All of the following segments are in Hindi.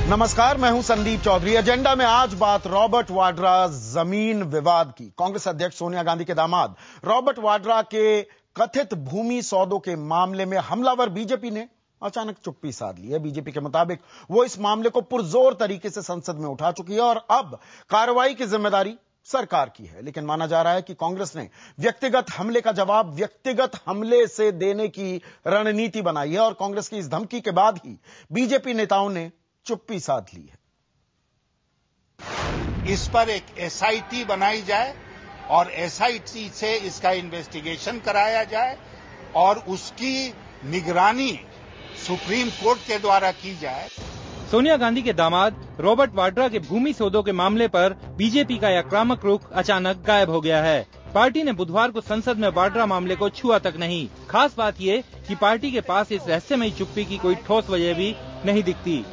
नमस्कार, मैं हूं संदीप चौधरी। एजेंडा में आज बात रॉबर्ट वाड्रा जमीन विवाद की। कांग्रेस अध्यक्ष सोनिया गांधी के दामाद रॉबर्ट वाड्रा के कथित भूमि सौदों के मामले में हमलावर बीजेपी ने अचानक चुप्पी साध ली है। बीजेपी के मुताबिक वो इस मामले को पुरजोर तरीके से संसद में उठा चुकी है और अब कार्रवाई की जिम्मेदारी सरकार की है। लेकिन माना जा रहा है कि कांग्रेस ने व्यक्तिगत हमले का जवाब व्यक्तिगत हमले से देने की रणनीति बनाई है और कांग्रेस की इस धमकी के बाद ही बीजेपी नेताओं ने चुप्पी साध ली है। इस पर एक एसआईटी बनाई जाए और एसआईटी से इसका इन्वेस्टिगेशन कराया जाए और उसकी निगरानी सुप्रीम कोर्ट के द्वारा की जाए। सोनिया गांधी के दामाद रॉबर्ट वाड्रा के भूमि सौदों के मामले पर बीजेपी का आक्रामक रुख अचानक गायब हो गया है। पार्टी ने बुधवार को संसद में वाड्रा मामले को छुआ तक नहीं। खास बात ये कि पार्टी के पास इस रहस्यमयी चुप्पी की कोई ठोस वजह भी नहीं दिखती।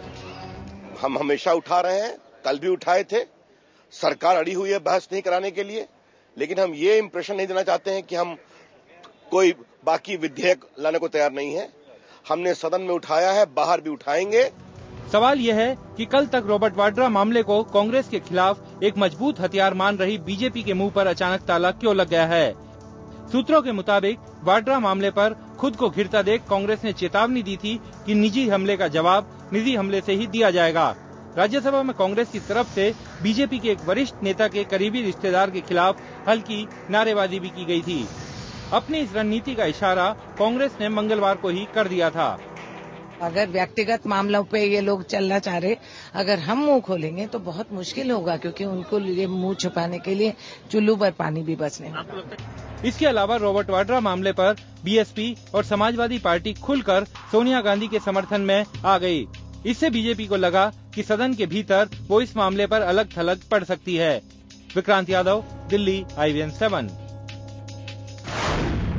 हम हमेशा उठा रहे हैं, कल भी उठाए थे। सरकार अड़ी हुई है बहस नहीं कराने के लिए, लेकिन हम ये इंप्रेशन नहीं देना चाहते हैं कि हम कोई बाकी विधेयक लाने को तैयार नहीं है। हमने सदन में उठाया है, बाहर भी उठाएंगे। सवाल यह है कि कल तक रॉबर्ट वाड्रा मामले को कांग्रेस के खिलाफ एक मजबूत हथियार मान रही बीजेपी के मुंह पर अचानक ताला क्यों लग गया है। सूत्रों के मुताबिक वाड्रा मामले पर खुद को घिरता देख कांग्रेस ने चेतावनी दी थी कि निजी हमले का जवाब निजी हमले से ही दिया जाएगा। राज्यसभा में कांग्रेस की तरफ से बीजेपी के एक वरिष्ठ नेता के करीबी रिश्तेदार के खिलाफ हल्की नारेबाजी भी की गई थी। अपनी इस रणनीति का इशारा कांग्रेस ने मंगलवार को ही कर दिया था। अगर व्यक्तिगत मामलों पे ये लोग चलना चाह रहे, अगर हम मुंह खोलेंगे तो बहुत मुश्किल होगा, क्योंकि उनको ये मुंह छुपाने के लिए चुल्लू पर पानी भी बरसने वाला। इसके अलावा रॉबर्ट वाड्रा मामले पर बीएसपी और समाजवादी पार्टी खुलकर सोनिया गांधी के समर्थन में आ गई। इससे बीजेपी को लगा कि सदन के भीतर वो इस मामले पर अलग थलग पड़ सकती है। विक्रांत यादव, दिल्ली, IVN 7।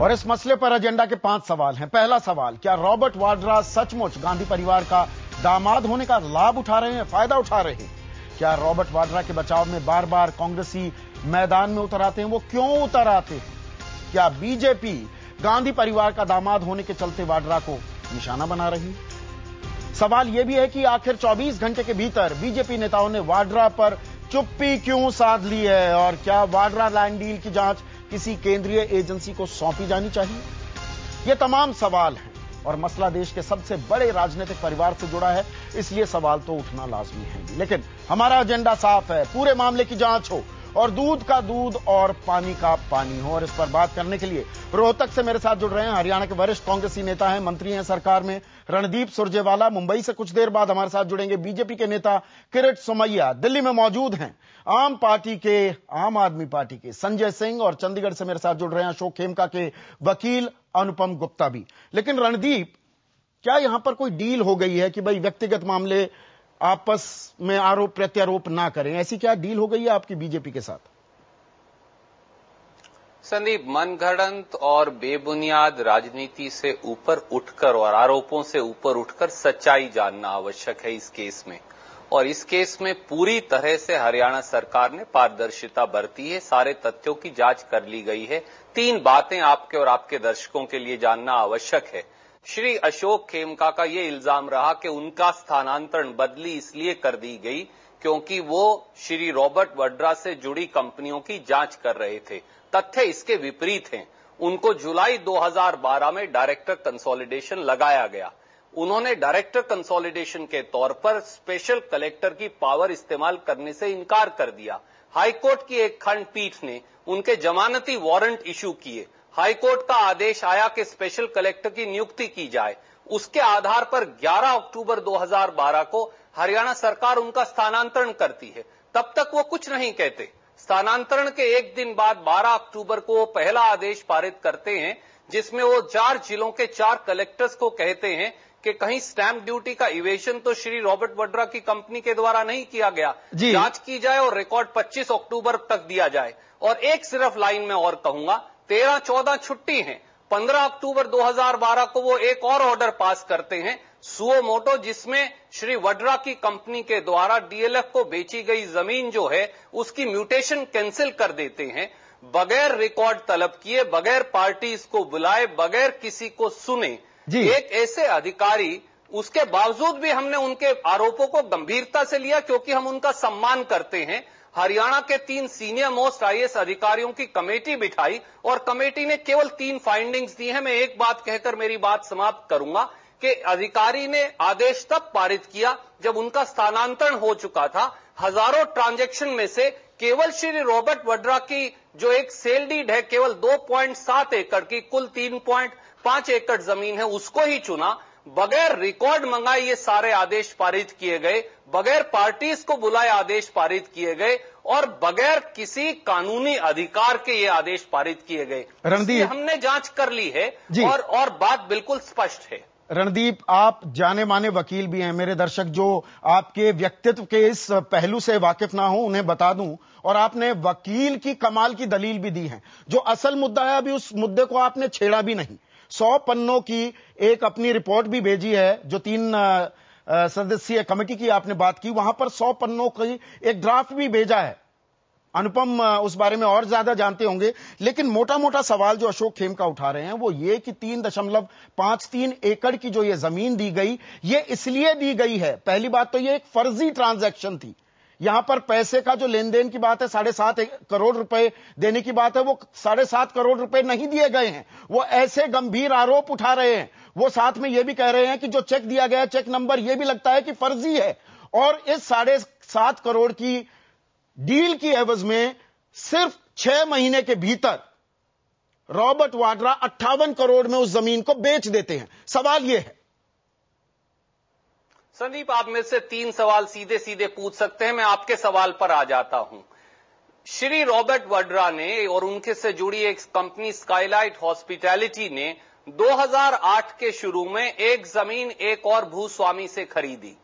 और इस मसले पर एजेंडा के 5 सवाल हैं। पहला सवाल, क्या रॉबर्ट वाड्रा सचमुच गांधी परिवार का दामाद होने का लाभ उठा रहे हैं, फायदा उठा रहे हैं? क्या रॉबर्ट वाड्रा के बचाव में बार बार कांग्रेसी मैदान में उतर आते हैं? वो क्यों उतर आते हैं? क्या बीजेपी गांधी परिवार का दामाद होने के चलते वाड्रा को निशाना बना रही है? सवाल यह भी है कि आखिर 24 घंटे के भीतर बीजेपी नेताओं ने वाड्रा पर चुप्पी क्यों साध ली है और क्या वाड्रा लैंड डील की जांच किसी केंद्रीय एजेंसी को सौंपी जानी चाहिए? ये तमाम सवाल हैं और मसला देश के सबसे बड़े राजनीतिक परिवार से जुड़ा है, इसलिए सवाल तो उठना लाजमी है। लेकिन हमारा एजेंडा साफ है, पूरे मामले की जांच हो और दूध का दूध और पानी का पानी हो। और इस पर बात करने के लिए रोहतक से मेरे साथ जुड़ रहे हैं हरियाणा के वरिष्ठ कांग्रेसी नेता हैं, मंत्री हैं सरकार में, रणदीप सुरजेवाला। मुंबई से कुछ देर बाद हमारे साथ जुड़ेंगे बीजेपी के नेता किरीट सोमैया। दिल्ली में मौजूद हैं आम आदमी पार्टी के संजय सिंह और चंडीगढ़ से मेरे साथ जुड़ रहे हैं अशोक खेमका के वकील अनुपम गुप्ता भी। लेकिन रणदीप, क्या यहां पर कोई डील हो गई है कि भाई व्यक्तिगत मामले आपस में आरोप प्रत्यारोप ना करें? ऐसी क्या डील हो गई है आपकी बीजेपी के साथ? संदीप, मनगढ़ंत और बेबुनियाद राजनीति से ऊपर उठकर और आरोपों से ऊपर उठकर सच्चाई जानना आवश्यक है इस केस में। और इस केस में पूरी तरह से हरियाणा सरकार ने पारदर्शिता बरती है, सारे तथ्यों की जांच कर ली गई है। 3 बातें आपके और आपके दर्शकों के लिए जानना आवश्यक है। श्री अशोक खेमका का ये इल्जाम रहा कि उनका स्थानांतरण बदली इसलिए कर दी गई क्योंकि वो श्री रॉबर्ट वाड्रा से जुड़ी कंपनियों की जांच कर रहे थे। तथ्य इसके विपरीत हैं। उनको जुलाई 2012 में डायरेक्टर कंसोलिडेशन लगाया गया। उन्होंने डायरेक्टर कंसोलिडेशन के तौर पर स्पेशल कलेक्टर की पावर इस्तेमाल करने से इनकार कर दिया। हाईकोर्ट की एक खंडपीठ ने उनके जमानती वारंट इशू किए। हाईकोर्ट का आदेश आया कि स्पेशल कलेक्टर की नियुक्ति की जाए। उसके आधार पर 11 अक्टूबर 2012 को हरियाणा सरकार उनका स्थानांतरण करती है। तब तक वो कुछ नहीं कहते। स्थानांतरण के एक दिन बाद 12 अक्टूबर को वो पहला आदेश पारित करते हैं, जिसमें वो 4 जिलों के 4 कलेक्टर्स को कहते हैं कि कहीं स्टैंप ड्यूटी का इवेशन तो श्री रॉबर्ट वाड्रा की कंपनी के द्वारा नहीं किया गया, जांच की जाए और रिकॉर्ड 25 अक्टूबर तक दिया जाए। और एक सिर्फ लाइन में और कहूंगा, 13-14 छुट्टी हैं। 15 अक्टूबर 2012 को वो एक और ऑर्डर पास करते हैं सुओ मोटो, जिसमें श्री वाड्रा की कंपनी के द्वारा डीएलएफ को बेची गई जमीन जो है उसकी म्यूटेशन कैंसिल कर देते हैं, बगैर रिकॉर्ड तलब किए, बगैर पार्टीज को बुलाए, बगैर किसी को सुने। एक ऐसे अधिकारी उसके बावजूद भी हमने उनके आरोपों को गंभीरता से लिया, क्योंकि हम उनका सम्मान करते हैं। हरियाणा के 3 सीनियर मोस्ट आईएएस अधिकारियों की कमेटी बिठाई और कमेटी ने केवल 3 फाइंडिंग्स दी हैं। मैं एक बात कहकर मेरी बात समाप्त करूंगा कि अधिकारी ने आदेश तब पारित किया जब उनका स्थानांतरण हो चुका था। हजारों ट्रांजैक्शन में से केवल श्री रॉबर्ट वाड्रा की जो एक सेल डीड है, केवल 2.7 एकड़ की कुल 3.5 एकड़ जमीन है, उसको ही चुना। बगैर रिकॉर्ड मंगाए ये सारे आदेश पारित किए गए, बगैर पार्टीज को बुलाए आदेश पारित किए गए और बगैर किसी कानूनी अधिकार के ये आदेश पारित किए गए। रणदीप, हमने जांच कर ली है और बात बिल्कुल स्पष्ट है। रणदीप, आप जाने माने वकील भी हैं। मेरे दर्शक जो आपके व्यक्तित्व के इस पहलू से वाकिफ ना हो उन्हें बता दूं, और आपने वकील की कमाल की दलील भी दी है। जो असल मुद्दा है अभी उस मुद्दे को आपने छेड़ा भी नहीं। 100 पन्नों की एक अपनी रिपोर्ट भी भेजी है, जो 3 सदस्यीय कमेटी की आपने बात की, वहां पर 100 पन्नों की एक ड्राफ्ट भी भेजा है। अनुपम उस बारे में और ज्यादा जानते होंगे, लेकिन मोटा मोटा सवाल जो अशोक खेमका उठा रहे हैं वो ये कि 3.53 एकड़ की जो ये जमीन दी गई, ये इसलिए दी गई है। पहली बात तो ये एक फर्जी ट्रांजैक्शन थी। यहां पर पैसे का जो लेन देन की बात है, 7.5 करोड़ रुपए देने की बात है, वो 7.5 करोड़ रुपए नहीं दिए गए हैं। वो ऐसे गंभीर आरोप उठा रहे हैं। वो साथ में ये भी कह रहे हैं कि जो चेक दिया गया, चेक नंबर ये भी लगता है कि फर्जी है। और इस 7.5 करोड़ की डील की एवज में सिर्फ 6 महीने के भीतर रॉबर्ट वाड्रा 58 करोड़ में उस जमीन को बेच देते हैं। सवाल यह है संदीप, आप मेरे से 3 सवाल सीधे सीधे पूछ सकते हैं। मैं आपके सवाल पर आ जाता हूं। श्री रॉबर्ट वाड्रा ने और उनके से जुड़ी एक कंपनी स्काईलाइट हॉस्पिटैलिटी ने 2008 के शुरू में एक जमीन एक और भूस्वामी से खरीदी।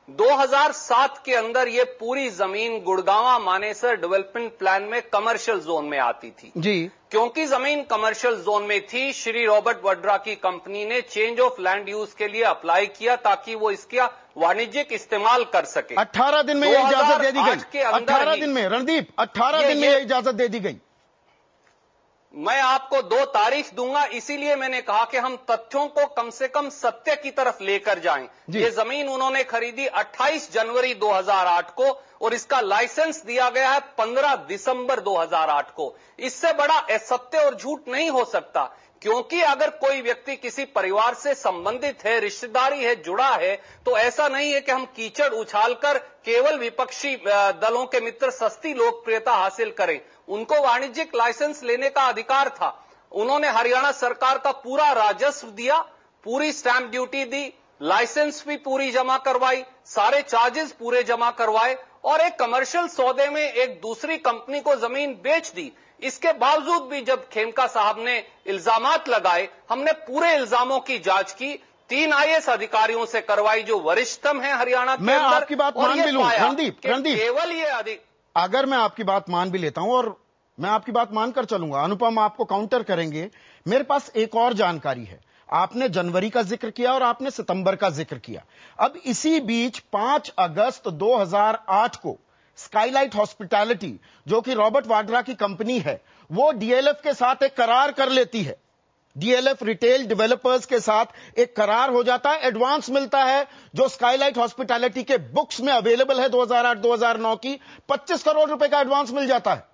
2007 के अंदर ये पूरी जमीन गुड़गांवा मानेसर डेवलपमेंट प्लान में कमर्शियल जोन में आती थी जी। क्योंकि जमीन कमर्शियल जोन में थी, श्री रॉबर्ट वाड्रा की कंपनी ने चेंज ऑफ लैंड यूज के लिए अप्लाई किया ताकि वो इसका वाणिज्यिक इस्तेमाल कर सके। 18 दिन में यह इजाजत दे दी गई। 18 दिन में रणदीप, 18 दिन में यह इजाजत दे दी गई। मैं आपको 2 तारीख दूंगा, इसीलिए मैंने कहा कि हम तथ्यों को कम से कम सत्य की तरफ लेकर जाएं। ये जमीन उन्होंने खरीदी 28 जनवरी 2008 को और इसका लाइसेंस दिया गया है 15 दिसंबर 2008 को। इससे बड़ा असत्य और झूठ नहीं हो सकता, क्योंकि अगर कोई व्यक्ति किसी परिवार से संबंधित है, रिश्तेदारी है, जुड़ा है, तो ऐसा नहीं है कि हम कीचड़ उछालकर केवल विपक्षी दलों के मित्र सस्ती लोकप्रियता हासिल करें। उनको वाणिज्यिक लाइसेंस लेने का अधिकार था। उन्होंने हरियाणा सरकार का पूरा राजस्व दिया, पूरी स्टैंप ड्यूटी दी, लाइसेंस भी पूरी जमा करवाई, सारे चार्जेस पूरे जमा करवाए और एक कमर्शियल सौदे में एक दूसरी कंपनी को जमीन बेच दी। इसके बावजूद भी जब खेमका साहब ने इल्जामात लगाए, हमने पूरे इल्जामों की जांच की, 3 आईएएस अधिकारियों से करवाई जो वरिष्ठतम है हरियाणा के मैं अंदर। आपकी बात मान भी लूं रणदीप, केवल ये अगर मैं आपकी बात मान भी लेता हूं और मैं आपकी बात मानकर चलूंगा, अनुपम आपको काउंटर करेंगे। मेरे पास एक और जानकारी है। आपने जनवरी का जिक्र किया और आपने सितंबर का जिक्र किया। अब इसी बीच 5 अगस्त 2008 को स्काईलाइट हॉस्पिटैलिटी, जो कि रॉबर्ट वाड्रा की कंपनी है, वो डीएलएफ के साथ एक करार कर लेती है। डीएलएफ रिटेल डेवलपर्स के साथ एक करार हो जाता है, एडवांस मिलता है, जो स्काईलाइट हॉस्पिटैलिटी के बुक्स में अवेलेबल है 2008-2009 की 25 करोड़ रुपए का एडवांस मिल जाता है।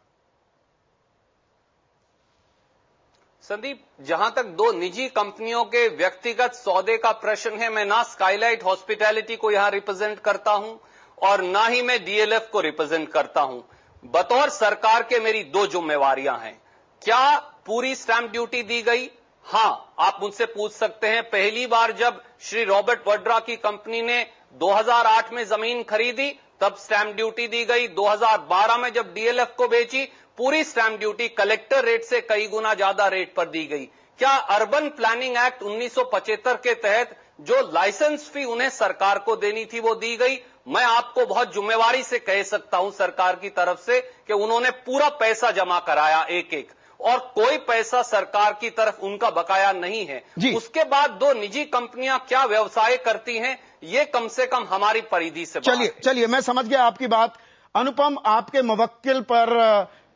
संदीप, जहां तक 2 निजी कंपनियों के व्यक्तिगत सौदे का प्रश्न है, मैं ना स्काईलाइट हॉस्पिटैलिटी को यहां रिप्रेजेंट करता हूं और ना ही मैं डीएलएफ को रिप्रेजेंट करता हूं। बतौर सरकार के मेरी 2 जिम्मेवारियां हैं। क्या पूरी स्टैंप ड्यूटी दी गई? हां, आप मुझसे पूछ सकते हैं। पहली बार जब श्री रॉबर्ट वाड्रा की कंपनी ने 2008 में जमीन खरीदी तब स्टैंप ड्यूटी दी गई। 2012 में जब डीएलएफ को बेची, पूरी स्टैंप ड्यूटी कलेक्टर रेट से कई गुना ज्यादा रेट पर दी गई। क्या अर्बन प्लानिंग एक्ट 1975 के तहत जो लाइसेंस फी उन्हें सरकार को देनी थी वो दी गई? मैं आपको बहुत जिम्मेवारी से कह सकता हूं सरकार की तरफ से कि उन्होंने पूरा पैसा जमा कराया एक एक, और कोई पैसा सरकार की तरफ उनका बकाया नहीं है। उसके बाद 2 निजी कंपनियां क्या व्यवसाय करती हैं, ये कम से कम हमारी परिधि से चलिए मैं समझ गया आपकी बात। अनुपम, आपके मुवक्किल पर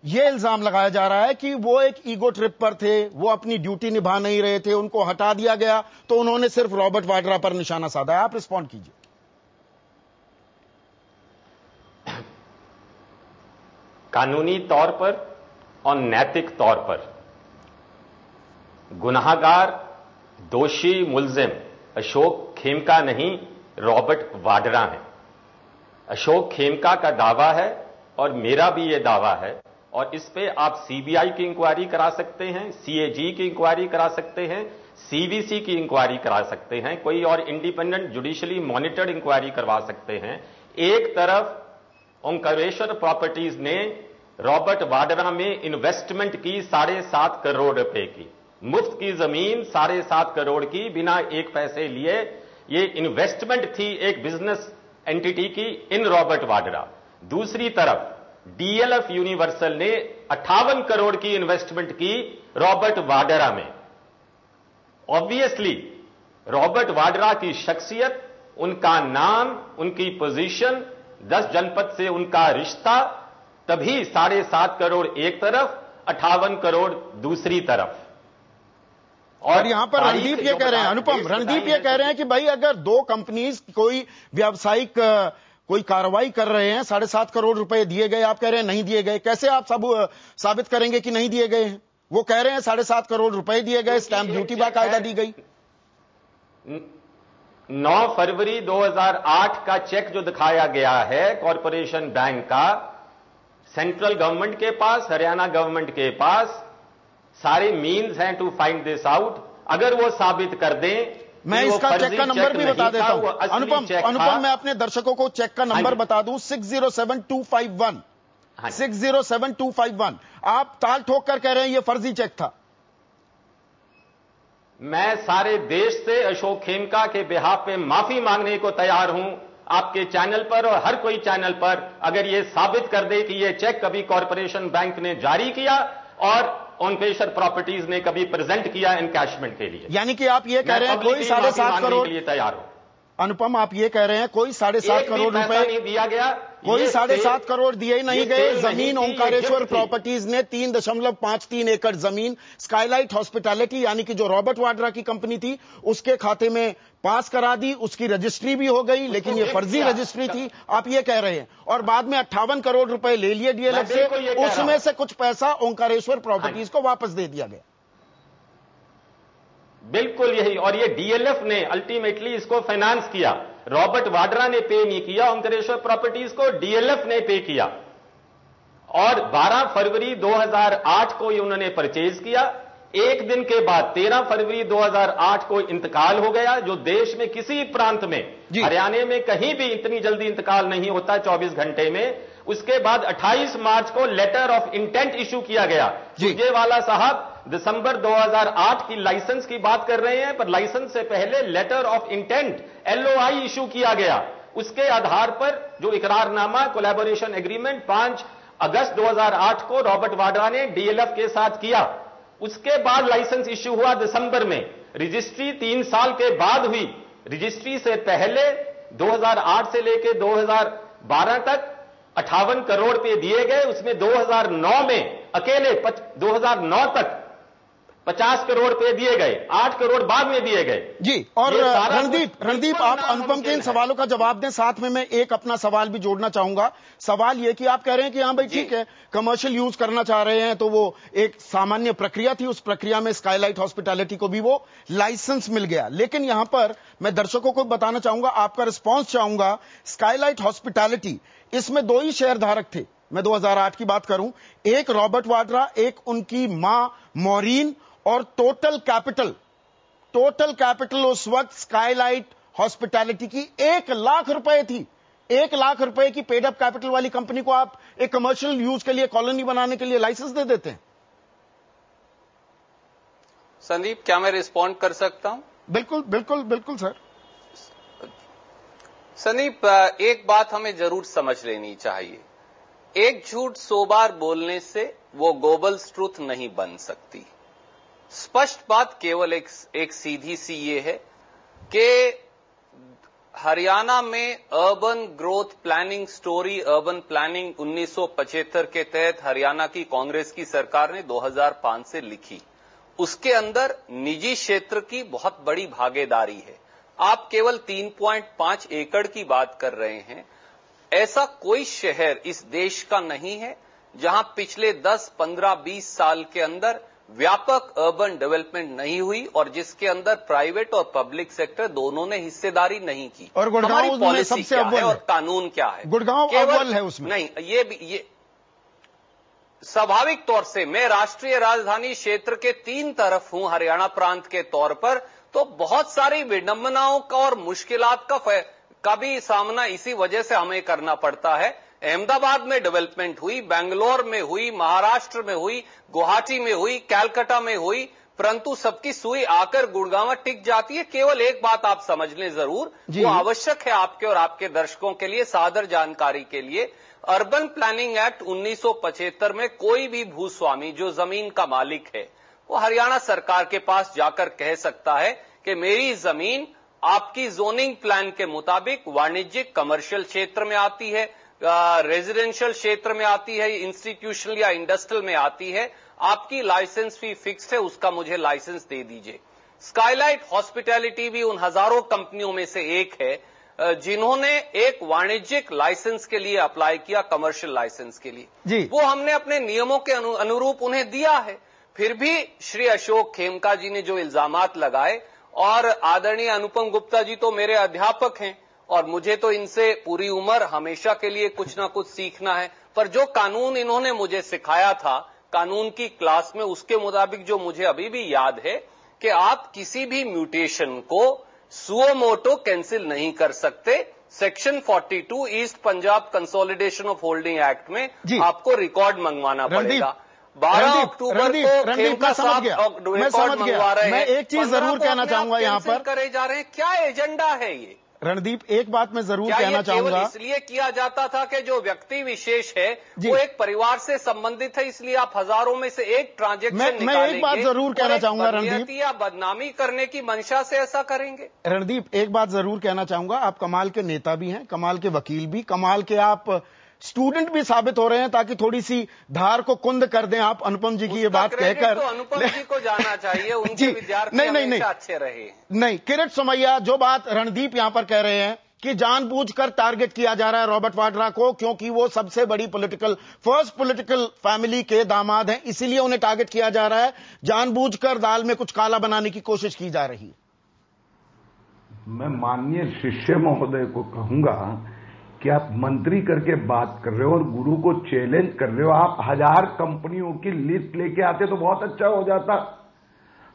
ये इल्जाम लगाया जा रहा है कि वो एक ईगो ट्रिप पर थे, वो अपनी ड्यूटी निभा नहीं रहे थे, उनको हटा दिया गया तो उन्होंने सिर्फ रॉबर्ट वाड्रा पर निशाना साधा है। आप रिस्पॉन्ड कीजिए। कानूनी तौर पर और नैतिक तौर पर गुनाहगार, दोषी, मुलजिम अशोक खेमका नहीं, रॉबर्ट वाड्रा है। अशोक खेमका का दावा है और मेरा भी यह दावा है, और इस पे आप सीबीआई की इंक्वायरी करा सकते हैं, सीएजी की इंक्वायरी करा सकते हैं, सीवीसी की इंक्वायरी करा सकते हैं, कोई और इंडिपेंडेंट जुडिशियली मॉनिटर्ड इंक्वायरी करवा सकते हैं। एक तरफ ओंकारेश्वर प्रॉपर्टीज ने रॉबर्ट वाड्रा में इन्वेस्टमेंट की 7.5 करोड़ रुपए की, मुफ्त की जमीन 7.5 करोड़ की, बिना एक पैसे लिए ये इन्वेस्टमेंट थी एक बिजनेस एंटिटी की इन रॉबर्ट वाड्रा। दूसरी तरफ डीएलएफ यूनिवर्सल ने 58 करोड़ की इन्वेस्टमेंट की रॉबर्ट वाड्रा में। ऑब्वियसली रॉबर्ट वाड्रा की शख्सियत, उनका नाम, उनकी पोजीशन, 10 जनपद से उनका रिश्ता, तभी 7.5 करोड़ एक तरफ, 58 करोड़ दूसरी तरफ। और यहां पर रणदीप ये कह रहे हैं, अनुपम, रणदीप ये कह रहे हैं कि भाई अगर दो कंपनीज कोई व्यावसायिक कोई कार्रवाई कर रहे हैं, 7.5 करोड़ रुपए दिए गए, आप कह रहे हैं नहीं दिए गए, कैसे आप सब साबित करेंगे कि नहीं दिए गए हैं? वो कह रहे हैं 7.5 करोड़ रुपए दिए गए, स्टैंप ड्यूटी बाकायदा दी गई। 9 फरवरी 2008 का चेक जो दिखाया गया है कॉरपोरेशन बैंक का, सेंट्रल गवर्नमेंट के पास, हरियाणा गवर्नमेंट के पास सारे मीन्स हैं टू फाइंड दिस आउट। अगर वो साबित कर दें, मैं इसका चेक का नंबर भी बता देता हूं। अनुपम, मैं अपने दर्शकों को चेक का नंबर बता दूं, 607251, 607251। आप ताल ठोक कर कह रहे हैं ये फर्जी चेक था। मैं सारे देश से अशोक खेमका के बिहाफ पे माफी मांगने को तैयार हूं, आपके चैनल पर और हर कोई चैनल पर, अगर ये साबित कर दे कि ये चेक कभी कॉरपोरेशन बैंक ने जारी किया और ओंकारेश्वर प्रॉपर्टीज ने कभी प्रेजेंट किया एनकैशमेंट के लिए। यानी कि आप ये कह रहे हैं कोई 7.5 करोड़ के लिए तैयार हो। अनुपम, आप ये कह रहे हैं कोई 7.5 करोड़ रुपए नहीं दिया गया, कोई 7.5 करोड़ दिए नहीं गए। जमीन ओंकारेश्वर प्रॉपर्टीज ने 3.53 एकड़ जमीन स्काईलाइट हॉस्पिटैलिटी यानी कि जो रॉबर्ट वाड्रा की कंपनी थी उसके खाते में पास करा दी, उसकी रजिस्ट्री भी हो गई, लेकिन ये फर्जी रजिस्ट्री थी, आप ये कह रहे हैं। और बाद में 58 करोड़ रुपए ले लिए डीएलएफ से, उसमें से कुछ पैसा ओंकारेश्वर प्रॉपर्टीज को वापस दे दिया गया। बिल्कुल यही, और ये डीएलएफ ने अल्टीमेटली इसको फाइनेंस किया, रॉबर्ट वाड्रा ने पे नहीं किया, ओंकारेश्वर प्रॉपर्टीज को डीएलएफ ने पे किया। और 12 फरवरी 2008 को ये उन्होंने परचेज किया। एक दिन के बाद 13 फरवरी 2008 को इंतकाल हो गया, जो देश में किसी प्रांत में, हरियाणा में कहीं भी इतनी जल्दी इंतकाल नहीं होता 24 घंटे में। उसके बाद 28 मार्च को लेटर ऑफ इंटेंट इशू किया गया। सुरजेवाला साहब दिसंबर 2008 की लाइसेंस की बात कर रहे हैं, पर लाइसेंस से पहले letter of intent LOI issue किया गया। उसके आधार पर जो इकरारनामा कोलैबोरेशन एग्रीमेंट 5 अगस्त 2008 को रॉबर्ट वाड्रा ने डीएलएफ के साथ किया। उसके बाद लाइसेंस इश्यू हुआ दिसंबर में, रजिस्ट्री 3 साल के बाद हुई। रजिस्ट्री से पहले 2008 से लेकर 2012 तक 58 करोड़ पे दिए गए, उसमें 2009 में अकेले 2009 तक 50 करोड़ पे दिए गए, 8 करोड़ बाद में दिए गए। जी, और रणदीप आप अनुपम के इन सवालों का जवाब दें, साथ में मैं एक अपना सवाल भी जोड़ना चाहूंगा। सवाल ये कि आप कह रहे हैं कि हाँ भाई ठीक है, कमर्शियल यूज करना चाह रहे हैं तो वो एक सामान्य प्रक्रिया थी, उस प्रक्रिया में स्काईलाइट हॉस्पिटैलिटी को भी वो लाइसेंस मिल गया। लेकिन यहां पर मैं दर्शकों को बताना चाहूंगा, आपका रिस्पॉन्स चाहूंगा। स्काईलाइट हॉस्पिटैलिटी, इसमें 2 ही शेयरधारक थे। मैं 2008 की बात करूं, एक रॉबर्ट वाड्रा, एक उनकी मां मॉरीन, और टोटल कैपिटल उस वक्त स्काईलाइट हॉस्पिटैलिटी की 1 लाख रुपए थी। 1 लाख रुपए की पेड अप कैपिटल वाली कंपनी को आप एक कमर्शियल यूज के लिए, कॉलोनी बनाने के लिए लाइसेंस दे देते हैं। संदीप, क्या मैं रिस्पॉन्ड कर सकता हूं? बिल्कुल बिल्कुल बिल्कुल सर। संदीप, एक बात हमें जरूर समझ लेनी चाहिए, एक झूठ 100 बार बोलने से वो गोबल्स ट्रूथ नहीं बन सकती। स्पष्ट बात केवल एक सीधी सी ये है कि हरियाणा में urban growth planning story, urban planning 1975 के तहत हरियाणा की कांग्रेस की सरकार ने 2005 से लिखी। उसके अंदर निजी क्षेत्र की बहुत बड़ी भागीदारी है। आप केवल 3.5 एकड़ की बात कर रहे हैं। ऐसा कोई शहर इस देश का नहीं है जहां पिछले 10, 15, 20 साल के अंदर व्यापक अर्बन डेवलपमेंट नहीं हुई और जिसके अंदर प्राइवेट और पब्लिक सेक्टर दोनों ने हिस्सेदारी नहीं की। और गुड़गांव उसमें सबसे अव्वल है और कानून क्या है? गुड़गांव अव्वल है उसमें। नहीं, ये स्वाभाविक तौर से मैं राष्ट्रीय राजधानी क्षेत्र के 3 तरफ हूं हरियाणा प्रांत के तौर पर, तो बहुत सारी विडंबनाओं का और मुश्किलात का भी सामना इसी वजह से हमें करना पड़ता है। अहमदाबाद में डेवलपमेंट हुई, बेंगलोर में हुई, महाराष्ट्र में हुई, गुवाहाटी में हुई, कलकत्ता में हुई, परंतु सबकी सुई आकर गुड़गांव टिक जाती है। केवल एक बात आप समझ लें जरूर, वो आवश्यक है आपके और आपके दर्शकों के लिए, सादर जानकारी के लिए। अर्बन प्लानिंग एक्ट 1975 में कोई भी भूस्वामी जो जमीन का मालिक है वो हरियाणा सरकार के पास जाकर कह सकता है कि मेरी जमीन आपकी जोनिंग प्लान के मुताबिक वाणिज्यिक कमर्शियल क्षेत्र में आती है, रेजिडेंशियल क्षेत्र में आती है, इंस्टीट्यूशनल या इंडस्ट्रियल में आती है, आपकी लाइसेंस फी फिक्स्ड है, उसका मुझे लाइसेंस दे दीजिए। स्काईलाइट हॉस्पिटैलिटी भी उन हजारों कंपनियों में से एक है जिन्होंने एक वाणिज्यिक लाइसेंस के लिए अप्लाई किया, कमर्शियल लाइसेंस के लिए। वो हमने अपने नियमों के अनुरूप उन्हें दिया है। फिर भी श्री अशोक खेमका जी ने जो इल्जामात लगाए, और आदरणीय अनुपम गुप्ता जी तो मेरे अध्यापक हैं और मुझे तो इनसे पूरी उम्र हमेशा के लिए कुछ ना कुछ सीखना है, पर जो कानून इन्होंने मुझे सिखाया था कानून की क्लास में, उसके मुताबिक जो मुझे अभी भी याद है कि आप किसी भी म्यूटेशन को सुओ मोटो कैंसिल नहीं कर सकते। Section 42 east Punjab consolidation of holding act में आपको रिकॉर्ड मंगवाना पड़ेगा। 12 अक्टूबर को खेमका साहब रिकॉर्ड मंगवा रहे हैं। मैं एक चीज जरूर कहना चाहूंगा यहाँ पर, करे जा रहे हैं, क्या एजेंडा है ये? रणदीप, एक बात मैं जरूर कहना चाहूंगा, इसलिए किया जाता था कि जो व्यक्ति विशेष है वो एक परिवार से संबंधित है, इसलिए आप हजारों में से एक ट्रांजैक्शन मैं एक बात जरूर कहना चाहूंगा रणदीप, या बदनामी करने की मंशा से ऐसा करेंगे। रणदीप, एक बात जरूर कहना चाहूंगा, आप कमाल के नेता भी हैं, कमाल के वकील भी, कमाल के आप स्टूडेंट भी साबित हो रहे हैं, ताकि थोड़ी सी धार को कुंद कर दें आप अनुपम जी की ये बात कहकर। तो अनुपम जी को जाना चाहिए, उनके विद्यार्थी नहीं अच्छे रहे। नहीं, किरीट सोमैया, जो बात रणदीप यहां पर कह रहे हैं कि जानबूझकर टारगेट किया जा रहा है रॉबर्ट वाड्रा को, क्योंकि वो सबसे बड़ी फर्स्ट पॉलिटिकल फैमिली के दामाद हैं, इसीलिए उन्हें टारगेट किया जा रहा है, जानबूझकर दाल में कुछ काला बनाने की कोशिश की जा रही है। मैं माननीय शिष्य महोदय को कहूंगा कि आप मंत्री करके बात कर रहे हो और गुरु को चैलेंज कर रहे हो। आप 1000 कंपनियों की लिस्ट लेके आते तो बहुत अच्छा हो जाता।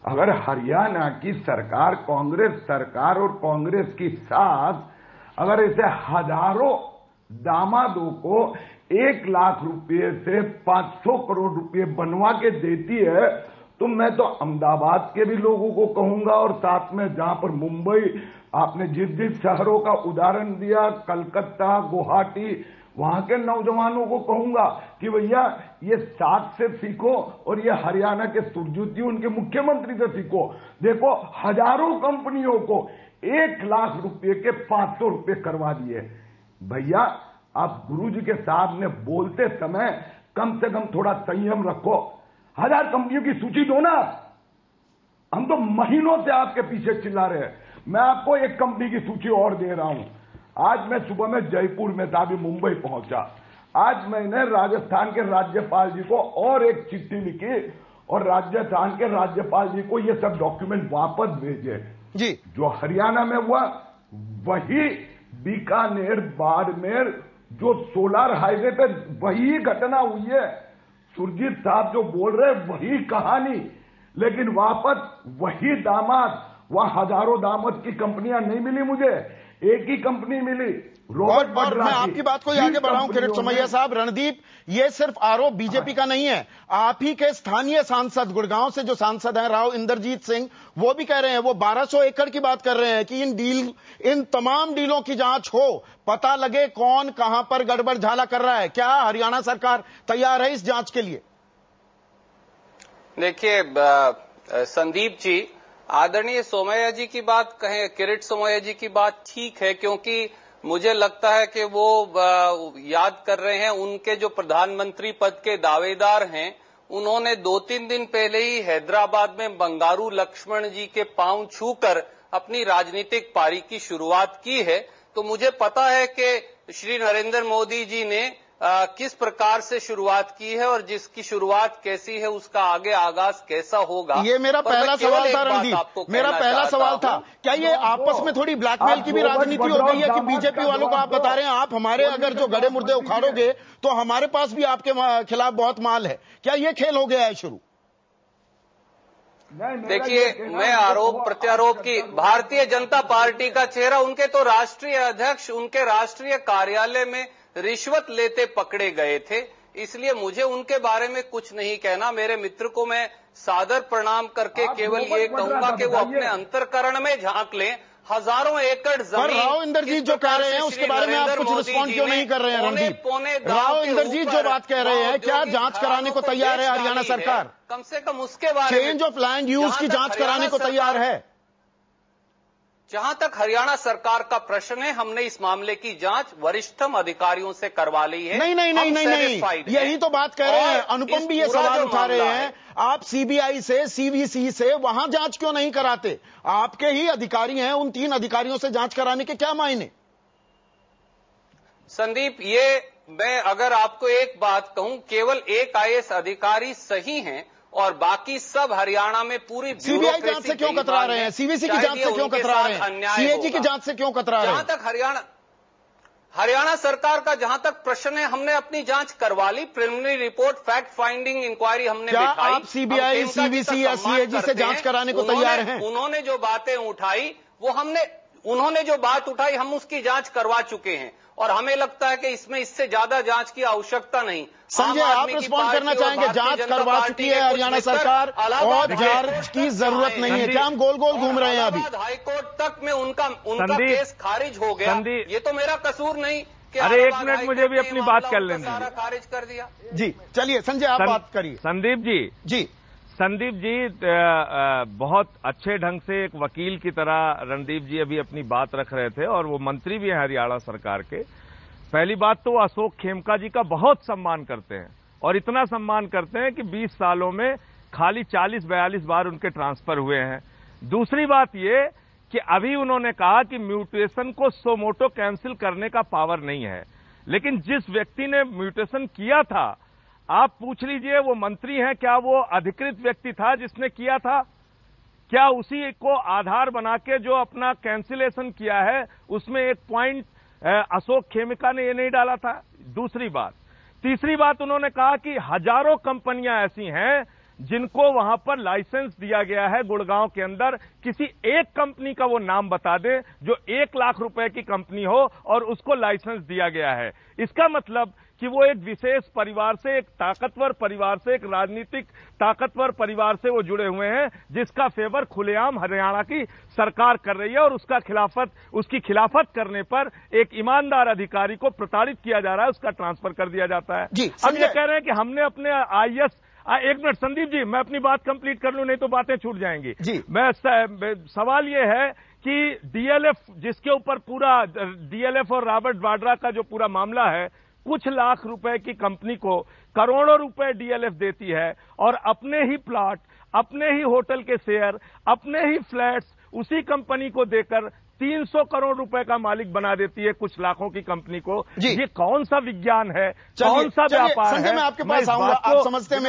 अगर हरियाणा की सरकार, कांग्रेस सरकार और कांग्रेस की साथ अगर इसे हजारों दामादों को 1 लाख रुपए से 500 करोड़ रुपए बनवा के देती है, तो मैं तो अहमदाबाद के भी लोगों को कहूंगा और साथ में जहां पर मुंबई, आपने जिस शहरों का उदाहरण दिया, कलकत्ता, गुवाहाटी, वहां के नौजवानों को कहूंगा कि भैया ये 7 से सीखो और ये हरियाणा के सुरजीत उनके मुख्यमंत्री से सीखो। देखो, हजारों कंपनियों को 1 लाख रुपए के 500 रुपए करवा दिए। भैया, आप गुरुजी के सामने बोलते समय कम से कम थोड़ा संयम रखो। 1000 कंपनियों की सूची दो ना। हम तो महीनों से आपके पीछे चिल्ला रहे हैं। मैं आपको एक कंपनी की सूची और दे रहा हूं। आज मैं सुबह में जयपुर में था, अभी मुंबई पहुंचा। आज मैंने राजस्थान के राज्यपाल जी को और एक चिट्ठी लिखी और राजस्थान के राज्यपाल जी को ये सब डॉक्यूमेंट वापस भेजे जी। जो हरियाणा में हुआ वही बीकानेर, बाड़मेर, जो सोलर हाईवे पे वही घटना हुई है। सुरजीत साहब जो बोल रहे वही कहानी, लेकिन वापस वही दामाद। वहां हजारों दामाद की कंपनियां नहीं मिली मुझे, एक ही कंपनी मिली, रॉबर्ट वाड्रा। मैं आपकी बात को आगे बढ़ाऊं किरीट सोमैया साहब। रणदीप, ये सिर्फ आरोप बीजेपी का नहीं है, आप ही के स्थानीय सांसद, गुड़गांव से जो सांसद हैं राव इंद्रजीत सिंह, वो भी कह रहे हैं, वो 1200 एकड़ की बात कर रहे हैं कि इन तमाम डीलों की जांच हो, पता लगे कौन कहां पर गड़बड़ झाला कर रहा है। क्या हरियाणा सरकार तैयार है इस जांच के लिए? देखिए संदीप जी, आदरणीय सोमैया जी की बात कहें, किरीट सोमैया जी की बात ठीक है, क्योंकि मुझे लगता है कि वो याद कर रहे हैं उनके जो प्रधानमंत्री पद के दावेदार हैं, उन्होंने 2-3 दिन पहले ही हैदराबाद में बंगारू लक्ष्मण जी के पांव छूकर अपनी राजनीतिक पारी की शुरुआत की है। तो मुझे पता है कि श्री नरेंद्र मोदी जी ने किस प्रकार से शुरुआत की है और जिसकी शुरुआत कैसी है उसका आगे आगाज कैसा होगा। ये मेरा पहला सवाल था रणदीप, मेरा पहला सवाल था, क्या ये आपस में थोड़ी ब्लैकमेल की भी राजनीति हो गई है कि बीजेपी वालों को आप बता रहे हैं आप हमारे अगर जो गड़े मुर्दे उखाड़ोगे तो हमारे पास भी आपके खिलाफ बहुत माल है, क्या ये खेल हो गया है शुरू? देखिए, मैं आरोप प्रत्यारोप की भारतीय जनता पार्टी का चेहरा, उनके तो राष्ट्रीय अध्यक्ष उनके राष्ट्रीय कार्यालय में रिश्वत लेते पकड़े गए थे, इसलिए मुझे उनके बारे में कुछ नहीं कहना। मेरे मित्र को मैं सादर प्रणाम करके केवल ये कहूंगा कि वो अपने अंतर्करण में झांक लें। हजारों एकड़ जमीन, राव इंद्रजीत जो कह रहे हैं उसके बारे में आप कुछ रिस्पॉन्ड क्यों नहीं कर रहे हैं रणदीप? राव इंद्रजीत जो बात कह रहे हैं, क्या जांच कराने को तैयार है हरियाणा सरकार? कम से कम उसके बारे में चेंज ऑफ लैंड यूज की जांच कराने को तैयार है? जहां तक हरियाणा सरकार का प्रश्न है, हमने इस मामले की जांच वरिष्ठतम अधिकारियों से करवा ली है। नहीं, यही तो बात कह रहे हैं। अनुपम भी ये सवाल उठा रहे हैं, आप सीबीआई से, सीवीसी से वहां जांच क्यों नहीं कराते? आपके ही अधिकारी हैं, उन 3 अधिकारियों से जांच कराने के क्या मायने? संदीप, ये मैं अगर आपको एक बात कहूं, केवल एक आईएएस अधिकारी सही हैं और बाकी सब हरियाणा में पूरी सीबीआई जांच से क्यों कतरा रहे हैं? सीवीसी की जांच से क्यों कतरा रहे हैं? सीएजी की जांच से क्यों कतरा रहे हैं? जहां तक हरियाणा सरकार का जहां तक प्रश्न है, हमने अपनी जांच करवा ली। Preliminary report, fact finding inquiry हमने क्या दिखाई। आप सीबीआई, सीवीसी या सीएजी से जांच कराने को तैयार हैं? उन्होंने जो बातें उठाई उन्होंने जो बात उठाई हम उसकी जांच करवा चुके हैं और हमें लगता है कि इसमें इससे ज्यादा जांच की आवश्यकता नहीं। संजय, आप रिस्पॉन्ड करना चाहेंगे? जांच करवा चुकी है हरियाणा सरकार और जांच की जरूरत नहीं है, क्या हम गोल गोल घूम रहे हैं? अभी हाईकोर्ट तक में उनका केस खारिज हो गया, ये तो मेरा कसूर नहीं कि अरे एक मिनट मुझे भी अपनी बात कर लेने सारा खारिज कर दिया। जी चलिए संजय, आप बात करिए। संदीप जी बहुत अच्छे ढंग से एक वकील की तरह रणदीप जी अभी अपनी बात रख रहे थे और वो मंत्री भी हैं हरियाणा सरकार के। पहली बात तो अशोक खेमका जी का बहुत सम्मान करते हैं और इतना सम्मान करते हैं कि 20 सालों में खाली 40-42 बार उनके ट्रांसफर हुए हैं। दूसरी बात ये कि अभी उन्होंने कहा कि म्यूटेशन को सो मोटो कैंसिल करने का पावर नहीं है, लेकिन जिस व्यक्ति ने म्यूटेशन किया था आप पूछ लीजिए वो मंत्री हैं, क्या वो अधिकृत व्यक्ति था जिसने किया था? क्या उसी को आधार बना के जो अपना कैंसिलेशन किया है उसमें एक पॉइंट अशोक खेमका ने ये नहीं डाला था? दूसरी बात। तीसरी बात, उन्होंने कहा कि हजारों कंपनियां ऐसी हैं जिनको वहां पर लाइसेंस दिया गया है गुड़गांव के अंदर, किसी एक कंपनी का वो नाम बता दें जो 1 लाख रुपए की कंपनी हो और उसको लाइसेंस दिया गया है। इसका मतलब कि वो एक विशेष परिवार से, एक ताकतवर परिवार से, एक राजनीतिक ताकतवर परिवार से वो जुड़े हुए हैं जिसका फेवर खुलेआम हरियाणा की सरकार कर रही है और उसकी खिलाफत करने पर एक ईमानदार अधिकारी को प्रताड़ित किया जा रहा है, उसका ट्रांसफर कर दिया जाता है। अब ये कह रहे हैं कि हमने अपने आईएएस एक मिनट संदीप जी, मैं अपनी बात कंप्लीट कर लूं, नहीं तो बातें छूट जाएंगी। सवाल ये है कि डीएलएफ, जिसके ऊपर पूरा डीएलएफ और रॉबर्ट वाड्रा का जो पूरा मामला है, कुछ लाख रुपए की कंपनी को करोड़ों रुपए डीएलएफ देती है और अपने ही प्लॉट, अपने ही होटल के शेयर, अपने ही फ्लैट्स उसी कंपनी को देकर 300 करोड़ रुपए का मालिक बना देती है कुछ लाखों की कंपनी को। ये कौन सा विज्ञान है, कौन सा व्यापार है? मैं आपके पास आऊंगा, आप समझते हैं मेरी